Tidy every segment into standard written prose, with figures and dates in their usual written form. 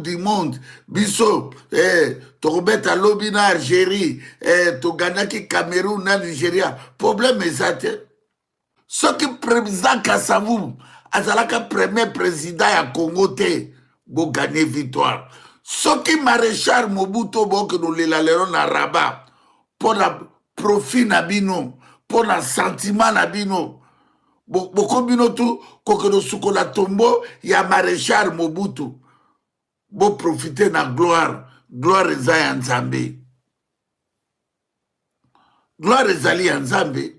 Coupe du Monde, biso, Tobeta lobby na Algérie, Togana ki Cameroun na Nigeria, problème est ça. Ce qui président Kassavou, azalaka premier président ya Congo te, bo gagner victoire. Ce qui maréchal Mobutu bo que nous l'élalérons na Rabat, pour la profit na bino, pour la sentiment na bino. Boko bino tout, kokeno sukola tombo, ya maréchal Mobutu. Bo profiter na gloire eza ya Nzambe. Gloire ezali ya Nzambe.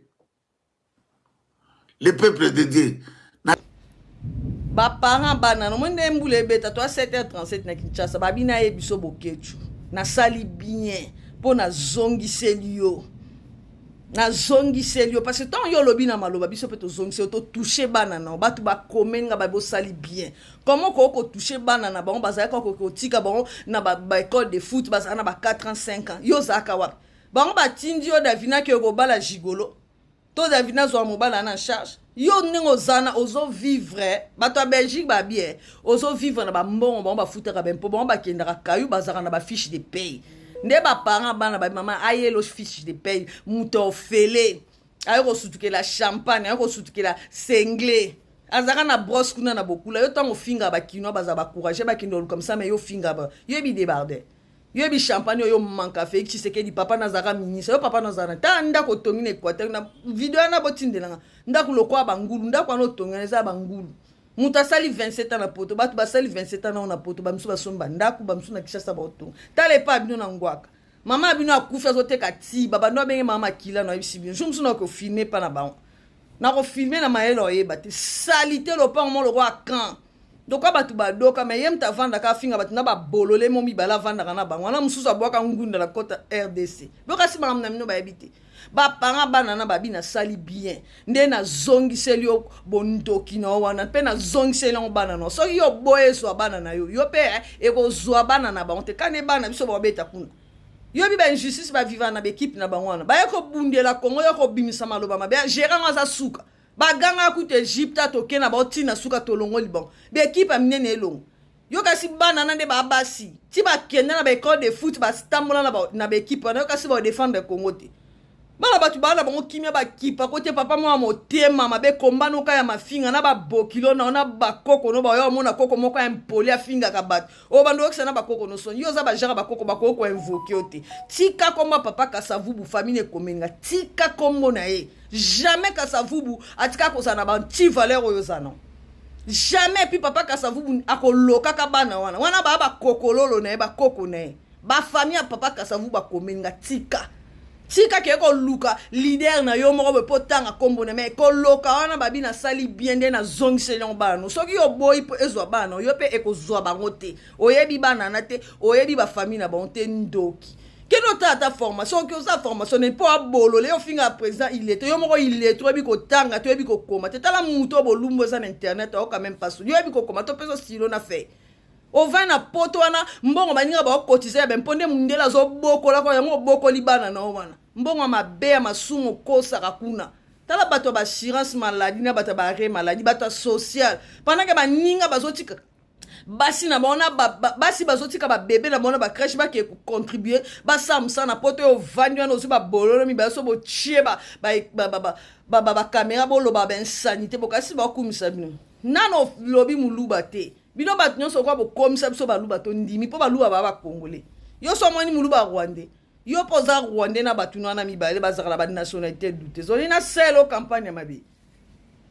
Le peuple de Dieu. Ba parents bana no monde mbule beta to 7h37 na Kinshasa babina ebiso bokechu. Na sali bien po na zongi selio. Na zongi selio parce que tant yo lobi na maloba biso pe to zongi selio to toucher bana na batu ba komenga ba bo sali bien. Comment ko toucher bana na ba on bazaka ko tika ba na ba école de foot bazana na ba 4 ans 5 ans. Yo zaka wa. Ba on ba tindi yo davina ke ko bala gigolo. To davina zo mobala na charge. Yo nengo zana ozo vivre bato a Belgique ba bien ozo vivre na ba mbongo ba futaka ben po ba kendaka kayu bazaka na ba fiche de paye. Nde ba parents bana ba maman aye lo fiche de paye muto fele ayo ko sutuke la champagne ayo ko sutuke la sengle azaka na brosse kuna na bokula yo tango finga ba kino baza ba courage ba kindo comme ça mais yo finga ba yo bi débarder yo bi champagne yo manka fe ki seke di papa nazaka ministre yo papa nazana ta ndako tongi na Équateur na video na botindelanga ndako lokwa bangulu ndako na tongi za bangulu muta sali 27 ans na poto batu ba sali 27 ans na poto ba msu ba somba ndako ba msu na Kinshasa ba otonga tale pa bino na ngwaka mama bino akufa zo teka ti baba ndo benge mama kila na bisi bino msu na ko filmer pa na ba na ko filmer na maelo yeba te salité lo pa mo lo kwa kan donc abatu ba doka mais yem ta vanda ka finga batu na ba bolole mo mi bala vanda kana ba wana mususu abwaka ngunda la kota RDC boka si mama na mino ba ebite ba parents bana na babi na sali bien nde na zongi selio bondoki na wana pe na zongi selio bana no so yo boye so bana na yo yo pe e ko zo bana na ba onte kane bana biso ba beta kuna yo bi ba injustice ba vivre na be équipe na ba wana ba ko bundela Congo yo ko bimisa maloba mabe gérant za suka baganga kutu Egypte to kena ba otina suka to longo libon be équipe amnene elongo yo kasi bana na nde ba basi ti ba kenda na ba école de foot ba stambola na ba équipe na yo kasi ba défendre Congo te bana batu bana bango kimia ba kipa kote papa mwa motema mabe kombano ka ya mafinga na ba bokilo na ba koko no ba yo mona koko moko ya mpoli afinga ka bat o bando okisa na ba koko no son yo za ba jara ba koko invoquer ote tika koma papa Kasavubu famille komenga tika kombo na ye jamais Kasavubu atika ko sana ba anti valeur oyo zana jamais puis papa Kasavubu akoloka ka bana wana ba kokololo na ba koko na ba famille ya papa Kasavubu ba komenga tika ke ko luka leader na yo moko be potanga kombo na me ko loka wana babi na sali bien de na zongise long bano soki yo boy po ezwa bano yo pe ekozwa bango te oyebi bana na te oyebi ba famille na bonte ndoki keno tata formation ki oza formation ne po abolo le ofinga président il est yo moko il est to bi ko tanga to bi ko koma te tala muto bo lumbo za na internet o quand même pas yo bi ko koma to peso silo na fait o va na poto wana mbongo baninga ba kotiser ben ponde mundela zo boko la ko yango boko libana na wana mbongo mabe ya masumu kosa kakuna tala bato ba assurance maladie na bato ba arrêt maladie bato social pendant que baninga bazotika basi na bona basi bazotika ba bébé na bona ba crèche ba ke contribuer ba samsa na poto yo vanyo na ozo ba bololo mi ba so bo chie ba caméra bo lo ba ben sanité bokasi ba kumisa bino nano lobi muluba te bino bat nyonso kwa bo komisa biso ba luba to ndimi po ba luba ba congolais yo so moni muluba rwandais yo poza rwandais na batuna na mibale bazakala ba nationalité douté zoli na selo campagne mabe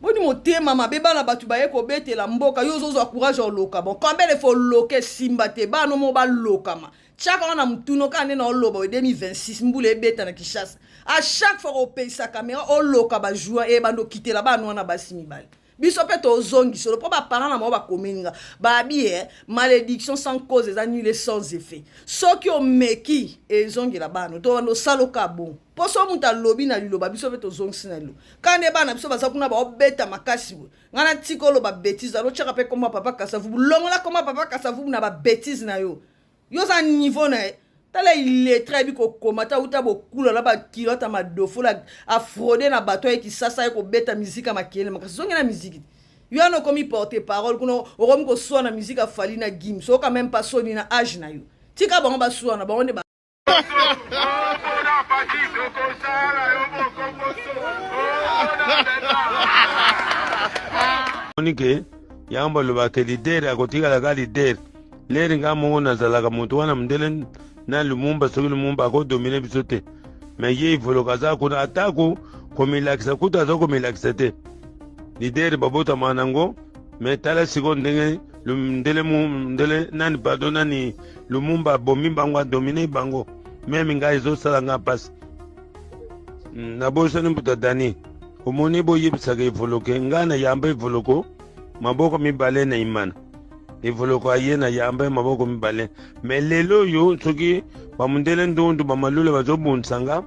boni motema mabe bana batu baye ko betela mboka yo zozo courage o loka bon quand il faut loker simba te ba no mo ba lokama chaka wana mtuno kande na oloba 2026 mbule beta na Kinshasa à chaque fois au pays sa caméra o loka ba jouer e bando kitela ba no na basi mibale biso pe to zongi solo po ba parents na mo ba kominga ba bien malédiction sans cause et annulée sans effet soki o meki e zongi la bano to no saloka bon po so muta lobi na liloba biso pe to zongi sinalo kande bana biso baza kuna ba obeta makasi ngana tikolo ba bêtise alo chaka pe koma papa Kasavubu longola koma papa Kasavubu na ba bêtise na yo za niveau na tala il est très bien ko komata uta bo kula la ba kilota ma dofo la a frauder na bato e ki sasa e ko beta musique makele makasi zongi na musique yo ano komi porter parole kuno okomi kosuwa na musique afali na gim so quand même pas soni na âge na yo tika bango basuwa na bango nde ba onike yamba lo ba ke leader akotika la ga leader leri nga mongo nazalaka moto wana mundele na Lumumba soki Lumumba ko dominer biso te mais ye ivoloka aza kuna atako komilakisa kuta aza komilakisa te leader babotama nango mais tala siko ndenge ndele nani pardon nani Lumumba bomi bango adomine bango meme nga ezosala nga mpasi nabosani mbuta dani omoni boyebisaka evoloke nga na yamba evoloko maboko mibale na imana evoloko aye na yamba maboko mibale mais lelo yo soki bamundele ndundu bamalule bazobunisanga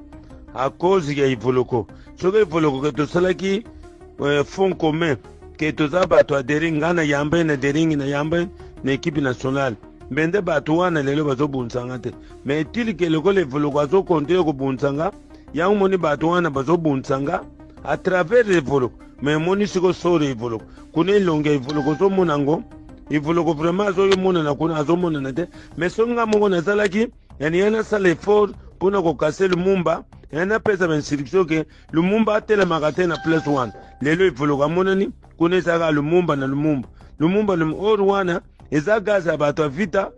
a cause ya evoloko soki evoloko ke tosalaki fond commun ke toza bato aderi nga na yamba na deringi na yamba na ekipe nationale mbende bato wana lelo bazobunisanga te mais etili ke lokola evoloko azokontinue kobunisanga yango moni bato wana bazobunisanga à travers evoloko mais moni siko sori evoloko kuna elonge evoloko ozomona ngo evoloko vraiment azomonana kuna azomonana te mais soki nga moko nazalaki yani ye nasala effort mpona kokase Lumumba ye napesa bainstruction ke Lumumba atelemaka te na place wana lelo evoloko amonani kuna ezalaka Lumumba na Lumumba or wana eza gaze ya bato ya vita